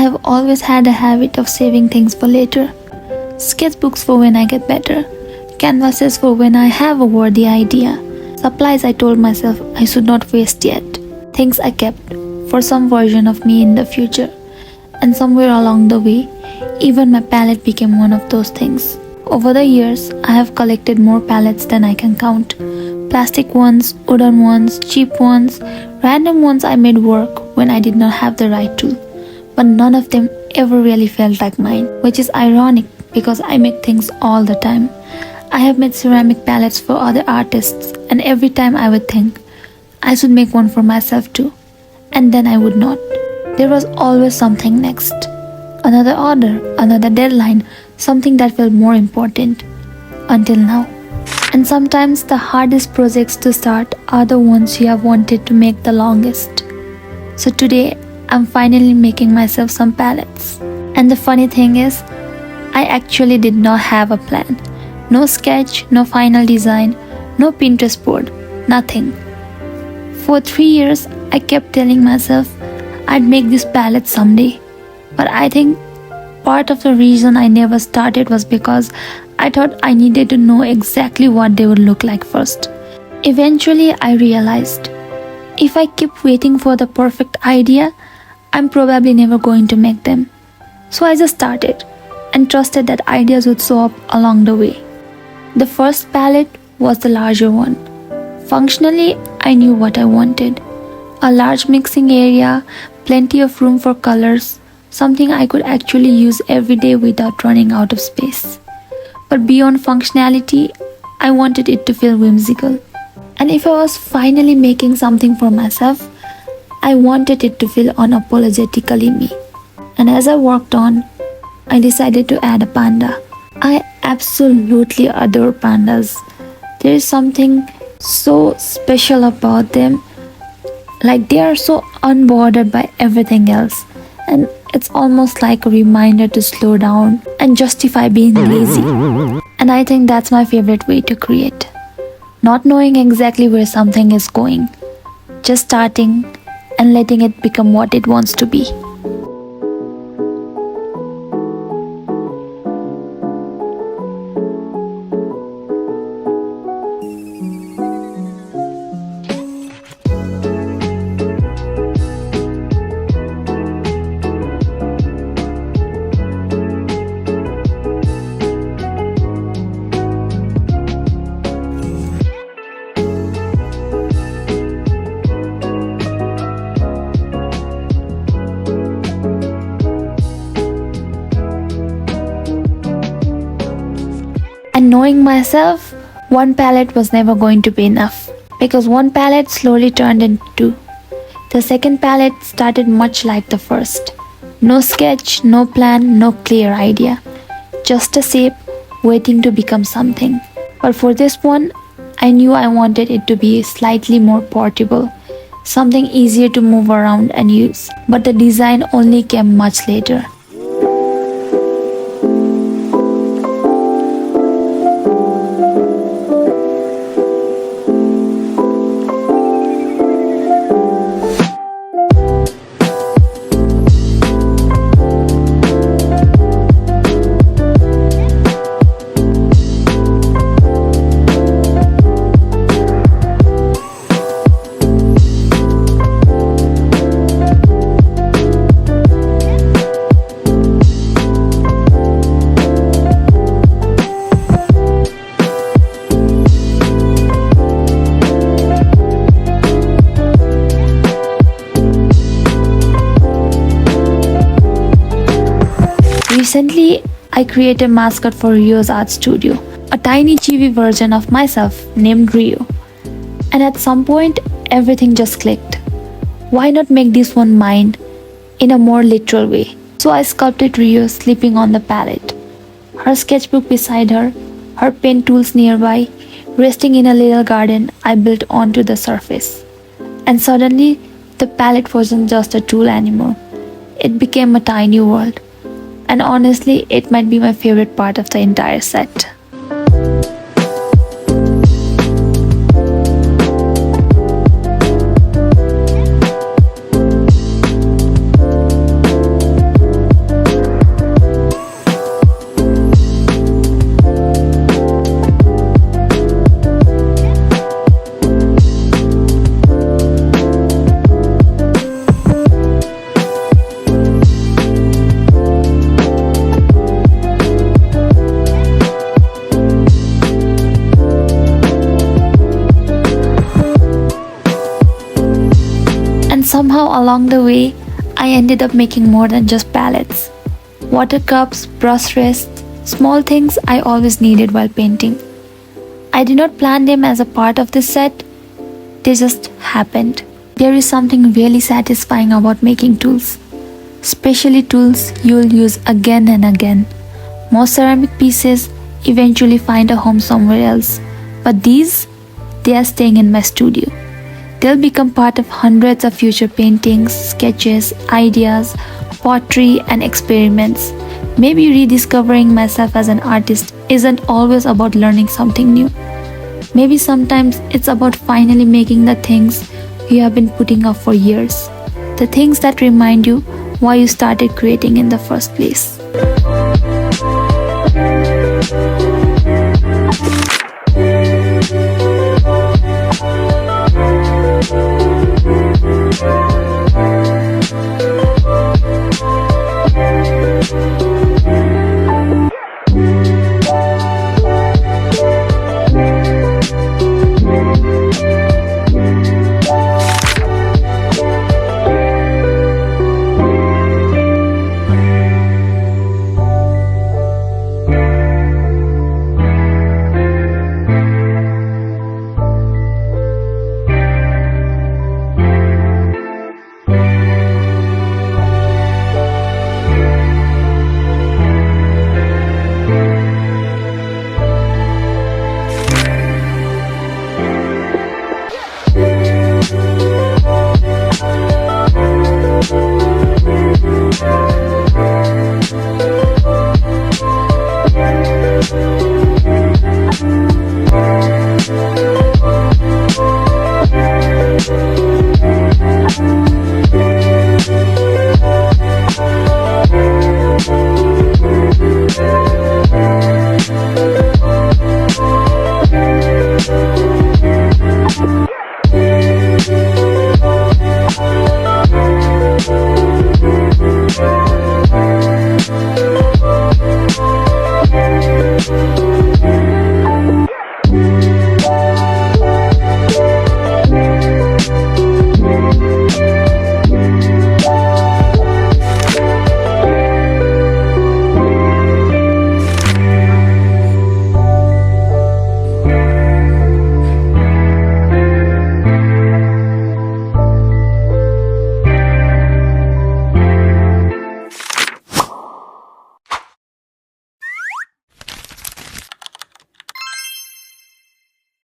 have always had a habit of saving things for later. Sketchbooks for when I get better, canvases for when I have a worthy idea, supplies I told myself I should not waste yet, things I kept for some version of me in the future. And somewhere along the way, even my palette became one of those things. Over the years, I have collected more palettes than I can count. Plastic ones, wooden ones, cheap ones, random ones I made work when I did not have the right tool. But none of them ever really felt like mine, which is ironic because I make things all the time. I have made ceramic palettes for other artists, and every time I would think, I should make one for myself too. And then I would not. There was always something next. Another order, another deadline, something that felt more important. Until now. And sometimes the hardest projects to start are the ones you have wanted to make the longest. So today, I'm finally making myself some palettes. And the funny thing is, I actually did not have a plan. No sketch, no final design, no Pinterest board, nothing. For 3 years, I kept telling myself I'd make this palette someday. But I think part of the reason I never started was because I thought I needed to know exactly what they would look like first. Eventually, I realized if I keep waiting for the perfect idea, I'm probably never going to make them. So I just started and trusted that ideas would show up along the way. The first palette was the larger one. Functionally, I knew what I wanted. A large mixing area, plenty of room for colors, something I could actually use every day without running out of space. But beyond functionality, I wanted it to feel whimsical. And if I was finally making something for myself, I wanted it to feel unapologetically me. And as I worked on, I decided to add a panda. I absolutely adore pandas. There is something so special about them. Like they are so unbothered by everything else. And it's almost like a reminder to slow down and justify being lazy. And I think that's my favorite way to create. Not knowing exactly where something is going. Just starting and letting it become what it wants to be. And knowing myself, one palette was never going to be enough, because one palette slowly turned into two. The second palette started much like the first. No sketch, no plan, no clear idea. Just a shape waiting to become something. But for this one, I knew I wanted it to be slightly more portable, something easier to move around and use. But the design only came much later. Recently, I created a mascot for Rio's art studio, a tiny chibi version of myself named Rio. And at some point, everything just clicked. Why not make this one mine in a more literal way? So I sculpted Rio sleeping on the palette, her sketchbook beside her, her pen tools nearby, resting in a little garden I built onto the surface. And suddenly, the palette wasn't just a tool anymore. It became a tiny world. And honestly, it might be my favorite part of the entire set. Somehow along the way, I ended up making more than just palettes. Water cups, brush rests, small things I always needed while painting. I did not plan them as a part of this set, they just happened. There is something really satisfying about making tools, especially tools you'll use again and again. Most ceramic pieces eventually find a home somewhere else, but these, they are staying in my studio. They'll become part of hundreds of future paintings, sketches, ideas, pottery, and experiments. Maybe rediscovering myself as an artist isn't always about learning something new. Maybe sometimes it's about finally making the things you have been putting off for years. The things that remind you why you started creating in the first place.